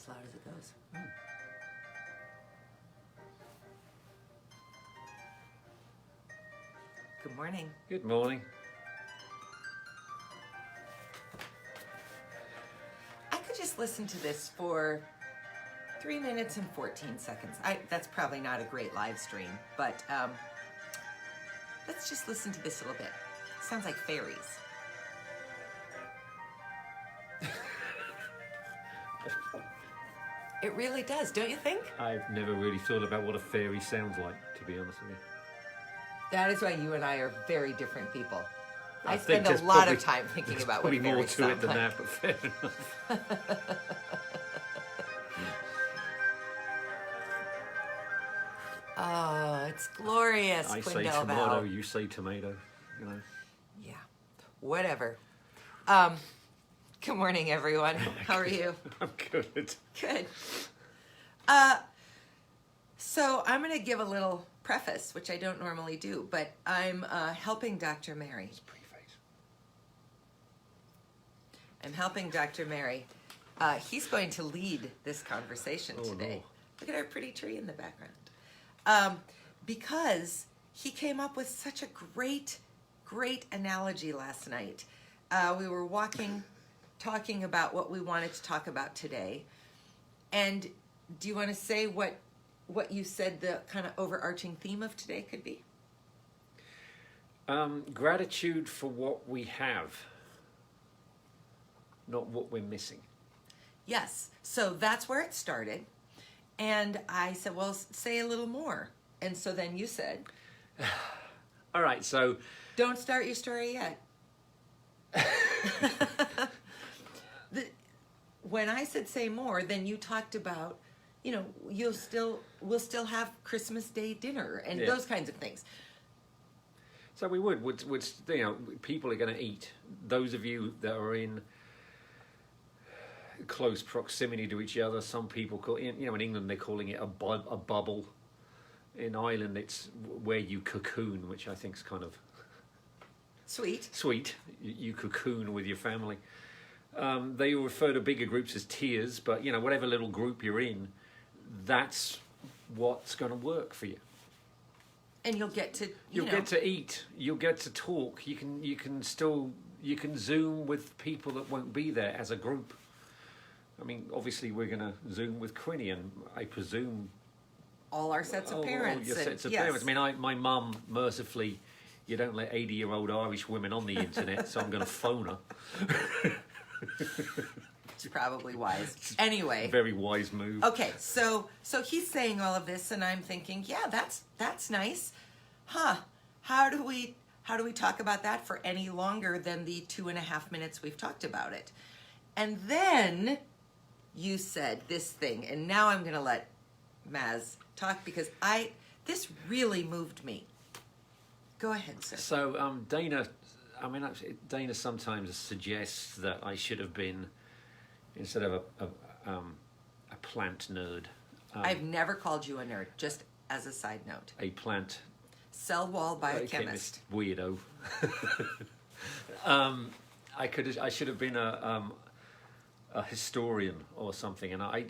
as loud as it goes. Good morning. Good morning. I could just listen to this for 3 minutes and 14 seconds. That's probably not a great live stream, but let's just listen to this a little bit. Sounds like fairies. It really does, don't you think? I've never really thought about what a fairy sounds like, to be honest with you. That is why you and I are very different people. I think spend a there's lot of probably- time thinking about what Probably more fairies to it sound than like. that, but fair enough. Oh, it's glorious. I say Quindel tomato, Val. you say tomato, you know. Yeah, whatever. Good morning, everyone. How are you? I'm good. Good. So I'm going to give a little preface, which I don't normally do, but I'm helping Dr. Mary. Preface. I'm helping Dr. Mary. He's going to lead this conversation today. No. Look at our pretty tree in the background. Because he came up with such a great analogy last night. We were talking about what we wanted to talk about today. And do you want to say what you said the kind of overarching theme of today could be? Gratitude for what we have, not what we're missing. Yes. So that's where it started. And I said, well, say a little more. And so then you said, All right, so don't start your story yet. When I said say more, then you talked about, we'll still have Christmas Day dinner and Yeah. those kinds of things. So we would people are going to eat. Those of you that are in close proximity to each other, some people call in England they're calling it a bubble. In Ireland, it's where you cocoon, which I think is kind of Sweet. sweet. You cocoon with your family. They refer to bigger groups as tiers, but whatever little group you're in, that's what's going to work for you. And you'll get to, You'll get to eat. You'll get to talk. You can Zoom with people that won't be there as a group. I mean, obviously we're going to Zoom with Quinny, and I presume all our sets of parents. Your and- sets of yes. parents. I mean, my mum, mercifully, you don't let 80-year-old Irish women on the internet, so I'm going to phone her. It's probably wise. Anyway. Very wise move. Okay, so he's saying all of this, and I'm thinking, yeah, that's nice, huh? How do we talk about that for any longer than the 2.5 minutes we've talked about it? And then you said this thing, and now I'm going to let Maz talk because this really moved me. Go ahead, sir. So Dana sometimes suggests that I should have been, instead of a plant nerd. I've never called you a nerd, just as a side note. A plant Cell wall biochemist. Weirdo. I should have been a historian or something, and I He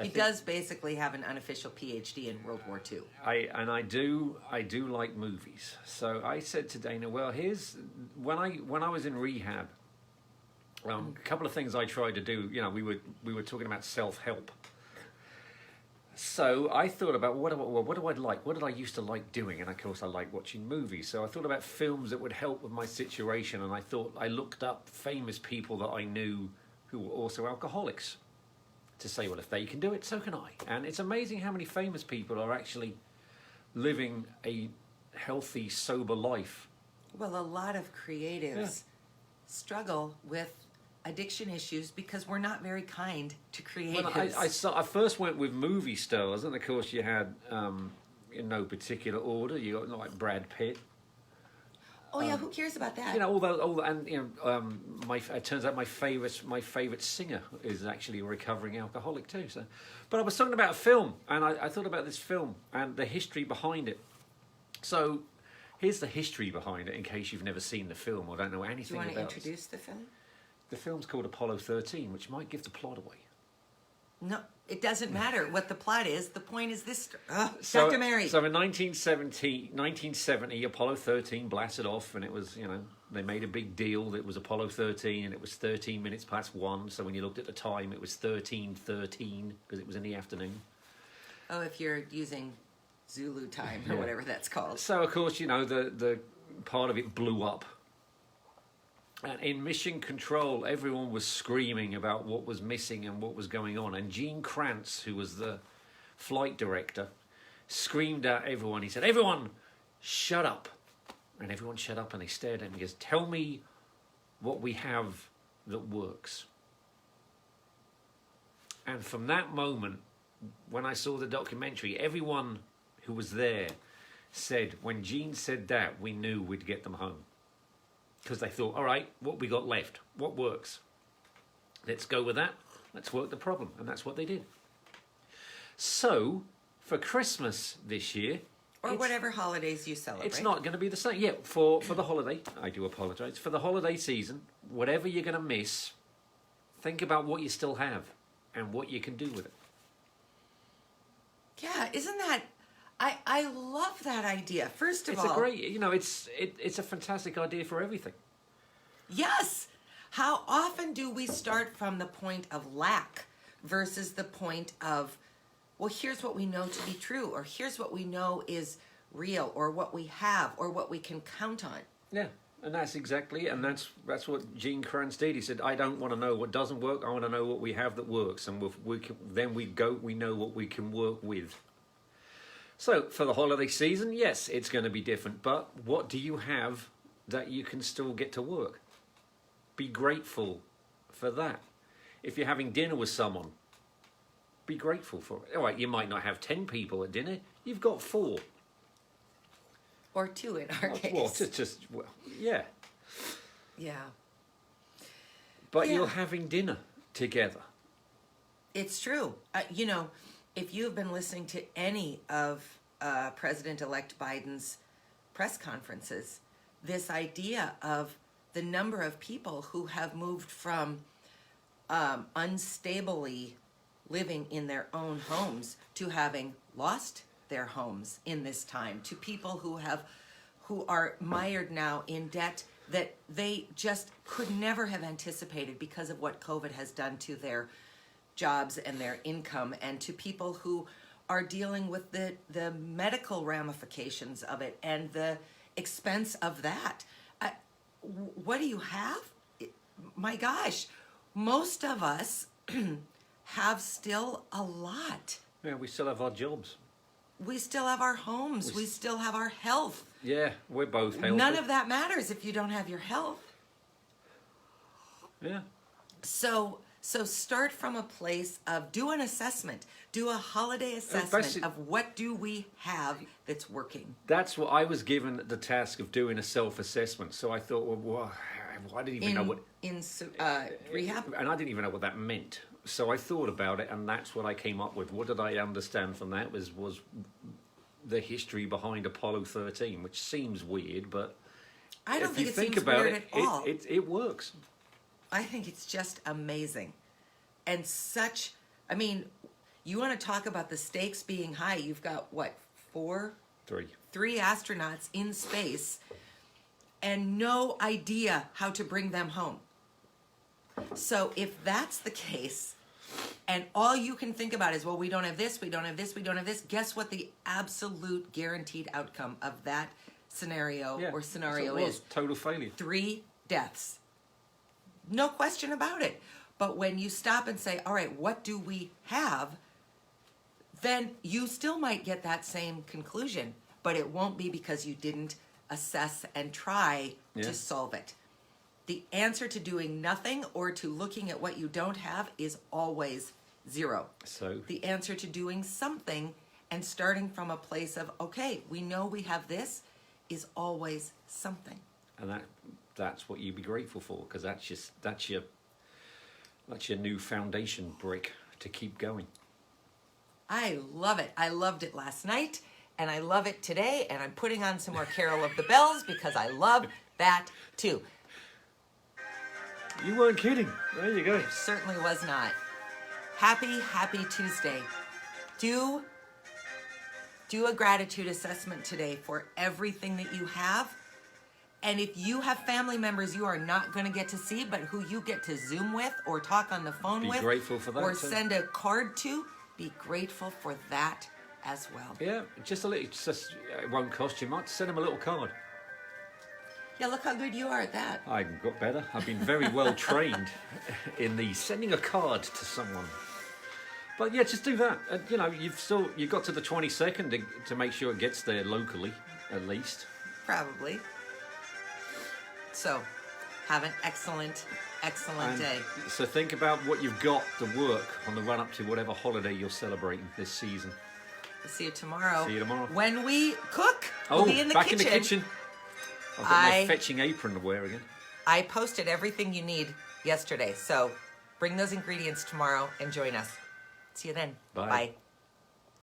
think does basically have an unofficial PhD in World War II. I do like movies. So I said to Dana, well, here's when I was in rehab. A couple of things I tried to do. We were talking about self-help. So I thought about what do I like? What did I used to like doing? And of course, I like watching movies. So I thought about films that would help with my situation, and I looked up famous people that I knew who were also alcoholics to say, well, if they can do it, so can I. And it's amazing how many famous people are actually living a healthy, sober life. Well, a lot of creatives struggle with addiction issues because we're not very kind to creatives. Well, I first went with movie stars, and of course you had, in no particular order, you got like Brad Pitt. Oh yeah, who cares about that? It turns out my favorite singer is actually a recovering alcoholic too. So, but I was talking about a film, and I thought about this film and the history behind it. So, here's the history behind it, in case you've never seen the film or don't know anything Do you want about to introduce the film? The film's called Apollo 13, which might give the plot away. No, it doesn't matter what the plot is. The point is this. So, Dr. Mary. So in 1970, Apollo 13 blasted off, and it was, they made a big deal that it was Apollo 13, and it was 13 minutes past 1. So when you looked at the time, it was 13:13 because it was in the afternoon. Oh, if you're using Zulu time or whatever that's called. So of course, the part of it blew up. And in Mission Control, everyone was screaming about what was missing and what was going on. And Gene Kranz, who was the flight director, screamed at everyone. He said, "Everyone, shut up." And everyone shut up and they stared at him. He goes, "Tell me what we have that works." And from that moment, when I saw the documentary, everyone who was there said, when Gene said that, we knew we'd get them home. Because they thought, all right, what we got left? What works? Let's go with that. Let's work the problem. And that's what they did. So, for Christmas this year... Or whatever holidays you celebrate. It's not going to be the same. Yeah, for the holiday, I do apologise. For the holiday season, whatever you're going to miss, think about what you still have and what you can do with it. Yeah, isn't that... I love that idea. First of all... It's a great... it's a fantastic idea for everything. Yes! How often do we start from the point of lack versus the point of, well, here's what we know to be true, or here's what we know is real, or what we have, or what we can count on. Yeah, and that's exactly it. And that's what Gene Kranz did. He said, I don't want to know what doesn't work. I want to know what we have that works. And then we know what we can work with. So, for the holiday season, yes, it's going to be different. But what do you have that you can still get to work? Be grateful for that. If you're having dinner with someone, be grateful for it. All right, you might not have 10 people at dinner. You've got 4. Or 2 in our case. Well, yeah. Yeah. But you're having dinner together. It's true. If you've been listening to any of President-elect Biden's press conferences, this idea of the number of people who have moved from unstably living in their own homes to having lost their homes in this time, to people who are mired now in debt that they just could never have anticipated because of what COVID has done to their jobs and their income, and to people who are dealing with the medical ramifications of it and the expense of that. What do you have? My gosh, most of us have still a lot. Yeah, we still have our jobs. We still have our homes. We still have our health. Yeah, we're both healthy. None of that matters if you don't have your health. Yeah. So start from a place of do an assessment. Do a holiday assessment of what do we have that's working. That's what I was given the task of doing, a self-assessment. So I thought, well, I didn't even know what... In rehab? And I didn't even know what that meant. So I thought about it, and that's what I came up with. What did I understand from that was the history behind Apollo 13, which seems weird, but I don't think if you it think seems about weird it, at all. it works. I think it's just amazing. And such, I mean, you want to talk about the stakes being high. You've got, what, 3 astronauts in space and no idea how to bring them home. So if that's the case, and all you can think about is, well, we don't have this, we don't have this, we don't have this, guess what the absolute guaranteed outcome of that scenario is? Total failure. 3 deaths. No question about it. But when you stop and say, all right, what do we have? Then you still might get that same conclusion, but it won't be because you didn't assess and try to solve it. The answer to doing nothing or to looking at what you don't have is always 0. So the answer to doing something and starting from a place of, okay, we know we have this, is always something. And that's what you'd be grateful for, because that's your new foundation brick to keep going. I love it. I loved it last night, and I love it today, and I'm putting on some more Carol of the Bells because I love that too. You weren't kidding. There you go. Certainly was not. Happy Tuesday. Do a gratitude assessment today for everything that you have. And if you have family members you are not going to get to see, but who you get to Zoom with or talk on the phone Be with, grateful for that or too. send a card to, be grateful for that as well. Yeah, just a little. It won't cost you much. Send them a little card. Yeah, look how good you are at that. I got better. I've been very well trained in the sending a card to someone. But yeah, just do that. You know, you've got to the 22nd to make sure it gets there locally, at least. Probably. So, have an excellent And day. so think about what you've got to work on the run up to whatever holiday you're celebrating this season. We'll see you tomorrow. See you tomorrow. When we cook, Oh, we'll be in the back kitchen. in the kitchen. I've got my fetching apron to wear again. I posted everything you need yesterday, so bring those ingredients tomorrow and join us. See you then. Bye. Bye.